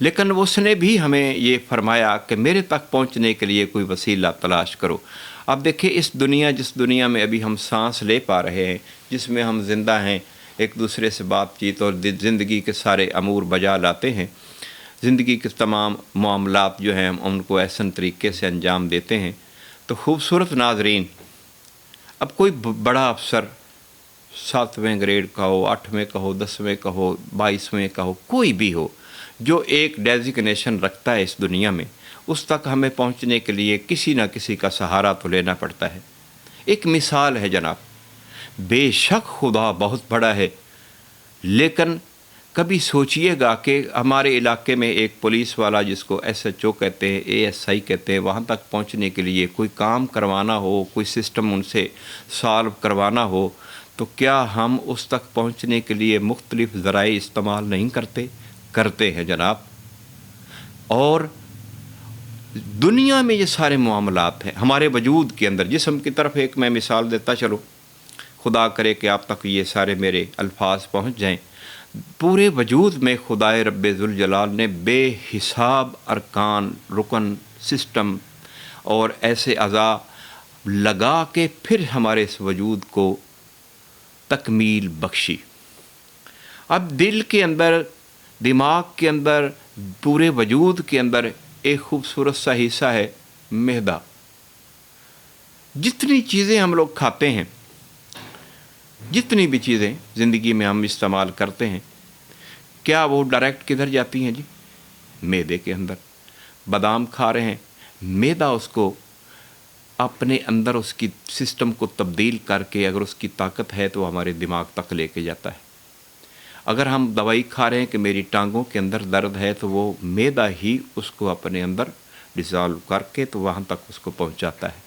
لیکن اس نے بھی ہمیں یہ فرمایا کہ میرے تک پہنچنے کے لیے کوئی وسیلہ تلاش کرو۔ اب دیکھیں جس دنیا میں ابھی ہم سانس لے پا رہے ہیں، جس میں ہم زندہ ہیں، ایک دوسرے سے بات چیت اور زندگی کے سارے امور بجا لاتے ہیں، زندگی کے تمام معاملات جو ہیں ہم ان کو احسن طریقے سے انجام دیتے ہیں، تو خوبصورت ناظرین، اب کوئی بڑا افسر 7ویں گریڈ کا ہو، 8ویں کا ہو، 10ویں کا ہو، 22ویں کا ہو، کوئی بھی ہو جو ایک ڈیزگنیشن رکھتا ہے اس دنیا میں، اس تک ہمیں پہنچنے کے لیے کسی نہ کسی کا سہارا تو لینا پڑتا ہے۔ ایک مثال ہے جناب، بے شک خدا بہت بڑا ہے، لیکن کبھی سوچئے گا کہ ہمارے علاقے میں ایک پولیس والا جس کو SHO کہتے ہیں، ASI کہتے ہیں، وہاں تک پہنچنے کے لیے کوئی کام کروانا ہو، کوئی سسٹم ان سے سالو کروانا ہو، تو کیا ہم اس تک پہنچنے کے لیے مختلف ذرائع استعمال نہیں کرتے ہیں جناب؟ اور دنیا میں یہ سارے معاملات ہیں ہمارے وجود کے اندر، جسم کی طرف ایک میں مثال دیتا چلو، خدا کرے کہ آپ تک یہ سارے میرے الفاظ پہنچ جائیں۔ پورے وجود میں خدائے رب ذوالجلال نے بے حساب ارکان، رکن، سسٹم اور ایسے اعضاء لگا کے پھر ہمارے اس وجود کو تکمیل بخشی۔ اب دل کے اندر، دماغ کے اندر، پورے وجود کے اندر ایک خوبصورت سا حصہ ہے معدہ۔ جتنی چیزیں ہم لوگ کھاتے ہیں، جتنی بھی چیزیں زندگی میں ہم استعمال کرتے ہیں، کیا وہ ڈائریکٹ کدھر جاتی ہیں جی؟ معدے کے اندر۔ بادام کھا رہے ہیں، معدہ اس کو اپنے اندر اس کی سسٹم کو تبدیل کر کے، اگر اس کی طاقت ہے تو ہمارے دماغ تک لے کے جاتا ہے۔ اگر ہم دوائی کھا رہے ہیں کہ میری ٹانگوں کے اندر درد ہے، تو وہ معدہ ہی اس کو اپنے اندر ڈیزالو کر کے تو وہاں تک اس کو پہنچاتا ہے۔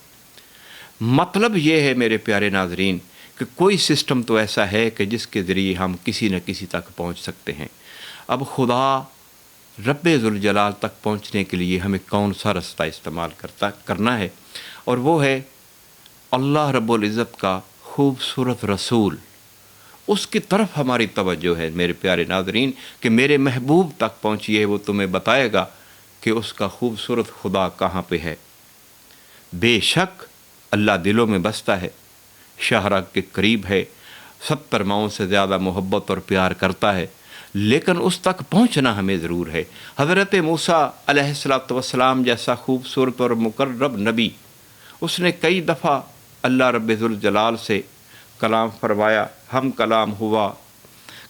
مطلب یہ ہے میرے پیارے ناظرین کہ کوئی سسٹم تو ایسا ہے کہ جس کے ذریعے ہم کسی نہ کسی تک پہنچ سکتے ہیں۔ اب خدا رب ذوالجلال تک پہنچنے کے لیے ہمیں کون سا رستہ استعمال کرنا ہے، اور وہ ہے اللہ رب العزت کا خوبصورت رسول۔ اس کی طرف ہماری توجہ ہے میرے پیارے ناظرین کہ میرے محبوب تک پہنچیے، وہ تمہیں بتائے گا کہ اس کا خوبصورت خدا کہاں پہ ہے۔ بے شک اللہ دلوں میں بستا ہے، شاہراہ کے قریب ہے، 70 ماؤں سے زیادہ محبت اور پیار کرتا ہے، لیکن اس تک پہنچنا ہمیں ضرور ہے۔ حضرت موسیٰ علیہ السلام جیسا خوبصورت اور مقرب نبی، اس نے کئی دفعہ اللہ رب ذوالجلال سے کلام فرمایا، ہم کلام ہوا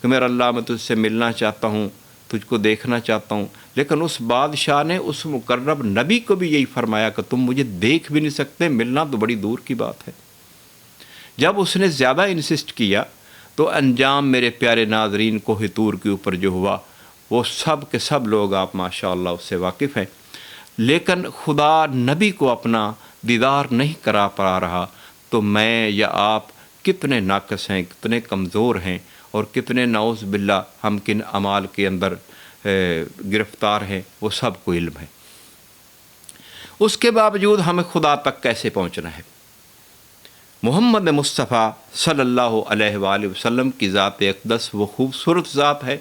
کہ میرا اللہ میں تجھ سے ملنا چاہتا ہوں، تجھ کو دیکھنا چاہتا ہوں، لیکن اس بادشاہ نے اس مقرب نبی کو بھی یہی فرمایا کہ تم مجھے دیکھ بھی نہیں سکتے، ملنا تو بڑی دور کی بات ہے۔ جب اس نے زیادہ انسسٹ کیا تو انجام میرے پیارے ناظرین کوہ طور کے اوپر جو ہوا، وہ سب کے سب لوگ آپ ماشاءاللہ اس سے واقف ہیں، لیکن خدا نبی کو اپنا دیدار نہیں کرا پا رہا، تو میں یا آپ کتنے ناقص ہیں، کتنے کمزور ہیں، اور کتنے نعوذ باللہ ہم کن اعمال کے اندر گرفتار ہیں، وہ سب کو علم ہے۔ اس کے باوجود ہمیں خدا تک کیسے پہنچنا ہے؟ محمد مصطفیٰ صلی اللہ علیہ وآلہ وسلم کی ذات اقدس وہ خوبصورت ذات ہے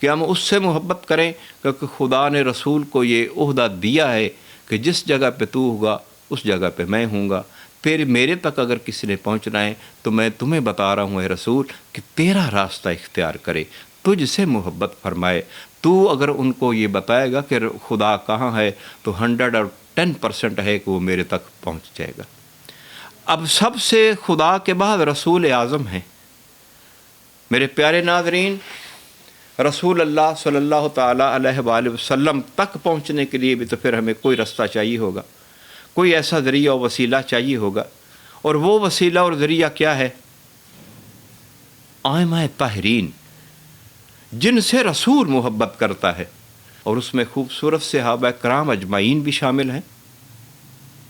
کہ ہم اس سے محبت کریں، کیونکہ خدا نے رسول کو یہ عہدہ دیا ہے کہ جس جگہ پہ تو ہوگا اس جگہ پہ میں ہوں گا۔ پھر میرے تک اگر کسی نے پہنچنا ہے تو میں تمہیں بتا رہا ہوں اے رسول کہ تیرا راستہ اختیار کرے، تجھ سے محبت فرمائے۔ تو اگر ان کو یہ بتائے گا کہ خدا کہاں ہے تو 110% ہے کہ وہ میرے تک پہنچ جائے گا۔ اب سب سے خدا کے بعد رسول اعظم ہیں میرے پیارے ناظرین۔ رسول اللہ صلی اللہ تعالیٰ علیہ وآلہ وسلم تک پہنچنے کے لیے بھی تو پھر ہمیں کوئی رستہ چاہیے ہوگا، کوئی ایسا ذریعہ و وسیلہ چاہیے ہوگا، اور وہ وسیلہ اور ذریعہ کیا ہے؟ ائمہ طاہرین، جن سے رسول محبت کرتا ہے، اور اس میں خوبصورت صحابہ کرام اجمعین بھی شامل ہیں۔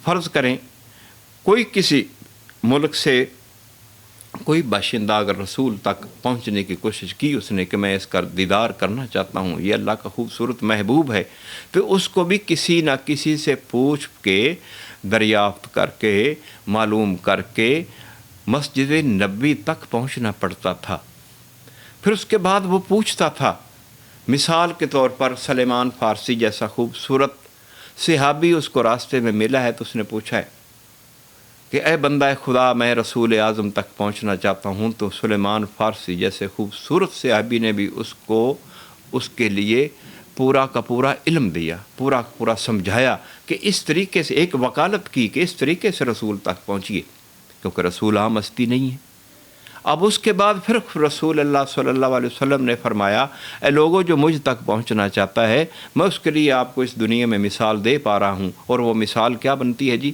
فرض کریں کوئی کسی ملک سے کوئی باشندہ اگر رسول تک پہنچنے کی کوشش کی اس نے کہ میں اس کا دیدار کرنا چاہتا ہوں، یہ اللہ کا خوبصورت محبوب ہے، تو اس کو بھی کسی نہ کسی سے پوچھ کے، دریافت کر کے، معلوم کر کے مسجد نبوی تک پہنچنا پڑتا تھا۔ پھر اس کے بعد وہ پوچھتا تھا مثال کے طور پر سلیمان فارسی جیسا خوبصورت صحابی اس کو راستے میں ملا ہے تو اس نے پوچھا ہے کہ اے بندہ خدا، میں رسول اعظم تک پہنچنا چاہتا ہوں، تو سلیمان فارسی جیسے خوبصورت صحابی نے بھی اس کو اس کے لیے پورا کا پورا علم دیا، پورا کا پورا سمجھایا کہ اس طریقے سے ایک وکالت کی کہ اس طریقے سے رسول تک پہنچیے، کیونکہ رسول عام ہستی نہیں ہے۔ اب اس کے بعد پھر رسول اللہ صلی اللہ علیہ وسلم نے فرمایا، اے لوگوں، جو مجھ تک پہنچنا چاہتا ہے میں اس کے لیے آپ کو اس دنیا میں مثال دے پا رہا ہوں، اور وہ مثال کیا بنتی ہے جی؟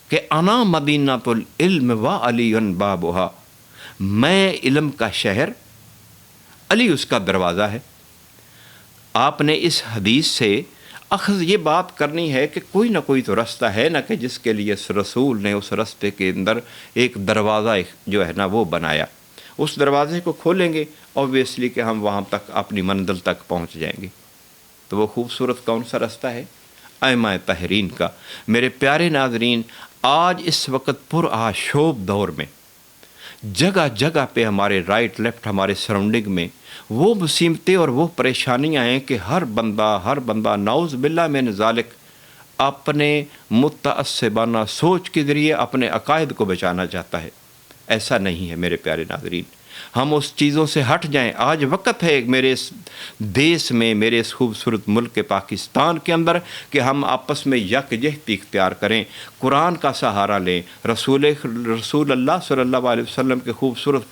کہ انا مدینۃ العلم و علی بابھا، میں علم کا شہر، علی اس کا دروازہ ہے۔ آپ نے اس حدیث سے اخذ یہ بات کرنی ہے کہ کوئی نہ کوئی تو رستہ ہے نا، کہ جس کے لیے اس رسول نے اس رستے کے اندر ایک دروازہ جو ہے نا وہ بنایا، اس دروازے کو کھولیں گے اوبویسلی کہ ہم وہاں تک اپنی منزل تک پہنچ جائیں گے۔ تو وہ خوبصورت کون سا رستہ ہے؟ ائمہ طاہرین کا۔ میرے پیارے ناظرین، آج اس وقت پر آشوب دور میں جگہ جگہ پہ ہمارے رائٹ لیفٹ ہمارے سراؤنڈنگ میں وہ مصیبتیں اور وہ پریشانیاں ہیں کہ ہر بندہ نعوذ باللہ من ذالک اپنے متعصبانہ سوچ کے ذریعے اپنے عقائد کو بچانا چاہتا ہے۔ ایسا نہیں ہے میرے پیارے ناظرین، ہم اس چیزوں سے ہٹ جائیں۔ آج وقت ہے میرے اس دیس میں، میرے اس خوبصورت ملک پاکستان کے اندر، کہ ہم آپس میں یکجہتی اختیار کریں، قرآن کا سہارا لیں، رسول اللہ صلی اللہ علیہ وسلم کے خوبصورت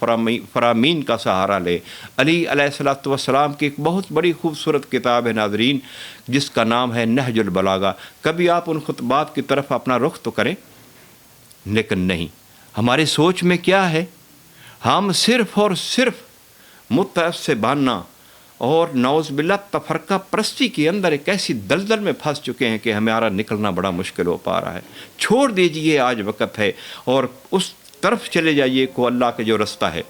فرامین کا سہارا لیں۔ علی علیہ الصلوۃ والسلام کی ایک بہت بڑی خوبصورت کتاب ہے ناظرین، جس کا نام ہے نہج البلاغہ۔ کبھی آپ ان خطبات کی طرف اپنا رخ تو کریں، لیکن نہیں، ہماری سوچ میں کیا ہے؟ ہم صرف اور صرف متعصبانہ اور نعوذ باللہ تفرقہ پرستی کے اندر ایک ایسی دلدل میں پھنس چکے ہیں کہ ہمارا نکلنا بڑا مشکل ہو پا رہا ہے۔ چھوڑ دیجئے، آج وقت ہے، اور اس طرف چلے جائیے کو اللہ کے جو رستہ ہے،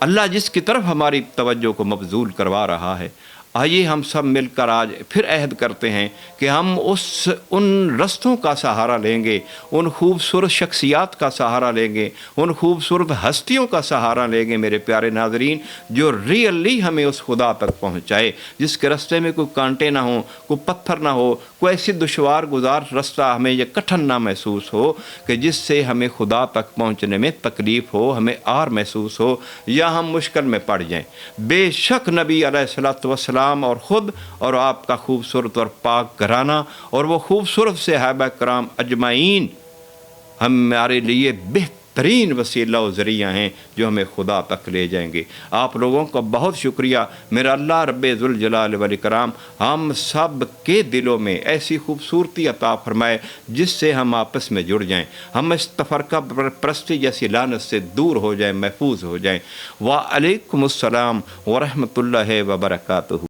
اللہ جس کی طرف ہماری توجہ کو مبذول کروا رہا ہے۔ آئیے ہم سب مل کر آج پھر عہد کرتے ہیں کہ ہم ان رستوں کا سہارا لیں گے، ان خوبصورت شخصیات کا سہارا لیں گے، ان خوبصورت ہستیوں کا سہارا لیں گے میرے پیارے ناظرین، جو ریئلی ہمیں اس خدا تک پہنچائے، جس کے رستے میں کوئی کانٹے نہ ہوں، کوئی پتھر نہ ہو، کوئی ایسی دشوار گزار رستہ ہمیں یہ کٹھن نہ محسوس ہو کہ جس سے ہمیں خدا تک پہنچنے میں تکلیف ہو، ہمیں آر محسوس ہو، یا ہم مشکل میں پڑ جائیں۔ بے شک نبی علیہ الصلوۃ والسلام اور خود اور آپ کا خوبصورت اور پاک گھرانہ اور وہ خوبصورت صحابہ کرام اجمعین ہمارے لیے بہترین وسیلہ و ذریعہ ہیں جو ہمیں خدا تک لے جائیں گے۔ آپ لوگوں کا بہت شکریہ۔ میرا اللہ رب ذوالجلال والاکرام ہم سب کے دلوں میں ایسی خوبصورتی عطا فرمائے جس سے ہم آپس میں جڑ جائیں، ہم اس تفرقہ پرستی جیسی لعنت سے دور ہو جائیں، محفوظ ہو جائیں۔ وعلیکم السلام ورحمۃ اللہ وبرکاتہ۔